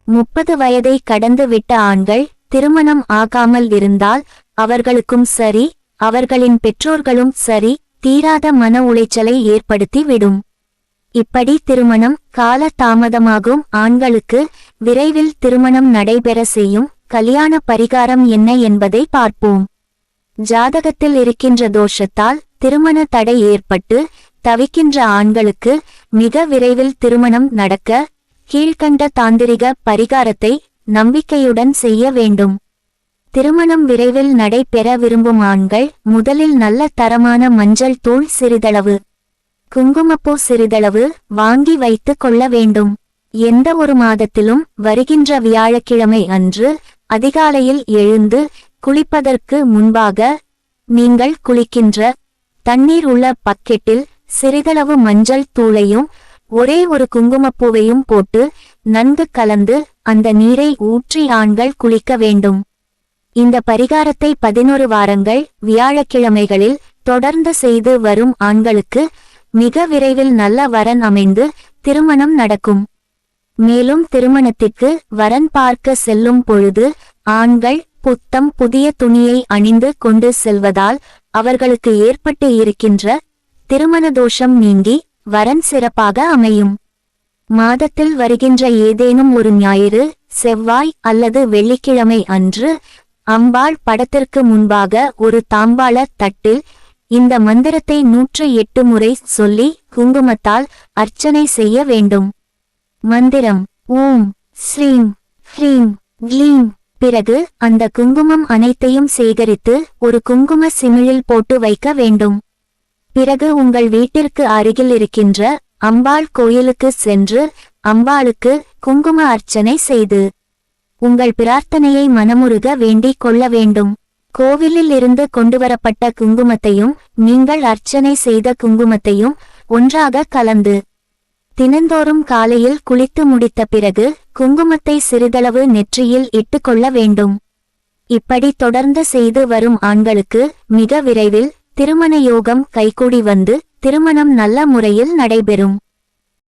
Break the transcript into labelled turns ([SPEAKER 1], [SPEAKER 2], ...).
[SPEAKER 1] 30 வயதை கடந்து விட்ட ஆண்கள் திருமணம் ஆகாமல் இருந்தால் அவர்களுக்கும் சரி, அவர்களின் பெற்றோர்களும் சரி, தீராத மன உளைச்சலை ஏற்படுத்தி விடும். இப்படி திருமணம் கால தாமதமாகும் ஆண்களுக்கு விரைவில் திருமணம் நடைபெற செய்யும் கல்யாண பரிகாரம் என்ன என்பதை பார்ப்போம். ஜாதகத்தில் இருக்கின்ற தோஷத்தால் திருமண தடை ஏற்பட்டு தவிக்கின்ற ஆண்களுக்கு மிக விரைவில் திருமணம் நடக்க கீழ்கண்ட தாந்திரிக பரிகாரத்தை நம்பிக்கையுடன் செய்ய வேண்டும். திருமணம் விரைவில் நடைபெற விரும்பும் ஆண்கள் முதலில் நல்ல தரமான மஞ்சள் தூள் சிறிதளவு, குங்குமப்பூ சிறிதளவு வாங்கி வைத்து கொள்ள வேண்டும். எந்த ஒரு மாதத்திலும் வருகின்ற வியாழக்கிழமை அன்று அதிகாலையில் எழுந்து குளிப்பதற்கு முன்பாக நீங்கள் குளிக்கின்ற தண்ணீர் உள்ள பக்கெட்டில் சிறிதளவு மஞ்சள் தூளையும் ஒரே ஒரு குங்குமப்பூவையும் போட்டு நன்கு கலந்து அந்த நீரை ஊற்றி ஆண்கள் குளிக்க வேண்டும். இந்த பரிகாரத்தை 11 வாரங்கள் வியாழக்கிழமைகளில் தொடர்ந்து செய்து வரும் ஆண்களுக்கு மிக விரைவில் நல்ல வரன் அமைந்து திருமணம் நடக்கும். மேலும் திருமணத்திற்கு வரன் பார்க்க செல்லும் பொழுது ஆண்கள் புத்தம் புதிய துணியை அணிந்து கொண்டு செல்வதால் அவர்களுக்கு ஏற்பட்டு இருக்கின்ற திருமண தோஷம் நீங்கி வரன் சிறப்பாக அமையும். மாதத்தில் வருகின்ற ஏதேனும் ஒரு ஞாயிறு, செவ்வாய் அல்லது வெள்ளிக்கிழமை அன்று அம்பாள் படத்திற்கு முன்பாக ஒரு தாம்பாள தட்டில் இந்த மந்திரத்தை 108 முறை சொல்லி குங்குமத்தால் அர்ச்சனை செய்ய வேண்டும். மந்திரம் ஓம் ஸ்ரீம் ஹ்ரீம் க்ளீம். பிறகு அந்த குங்குமம் அனைத்தையும் சேகரித்து ஒரு குங்கும சிமிழில் போட்டு வைக்க வேண்டும். பிறகு உங்கள் வீட்டிற்கு அருகில் இருக்கின்ற அம்பாள் கோயிலுக்கு சென்று அம்பாளுக்கு குங்கும அர்ச்சனை செய்து உங்கள் பிரார்த்தனையை மனமுருக வேண்டிக் கொள்ள வேண்டும். கோவிலில் இருந்து கொண்டுவரப்பட்ட குங்குமத்தையும் நீங்கள் அர்ச்சனை செய்த குங்குமத்தையும் ஒன்றாக கலந்து தினந்தோறும் காலையில் குளித்து முடித்த பிறகு குங்குமத்தை சிறிதளவு நெற்றியில் இட்டுக்கொள்ள வேண்டும். இப்படி தொடர்ந்து செய்து வரும் ஆண்களுக்கு மிக விரைவில் திருமண யோகம் கைகூடி வந்து திருமணம் நல்ல முறையில் நடைபெறும்.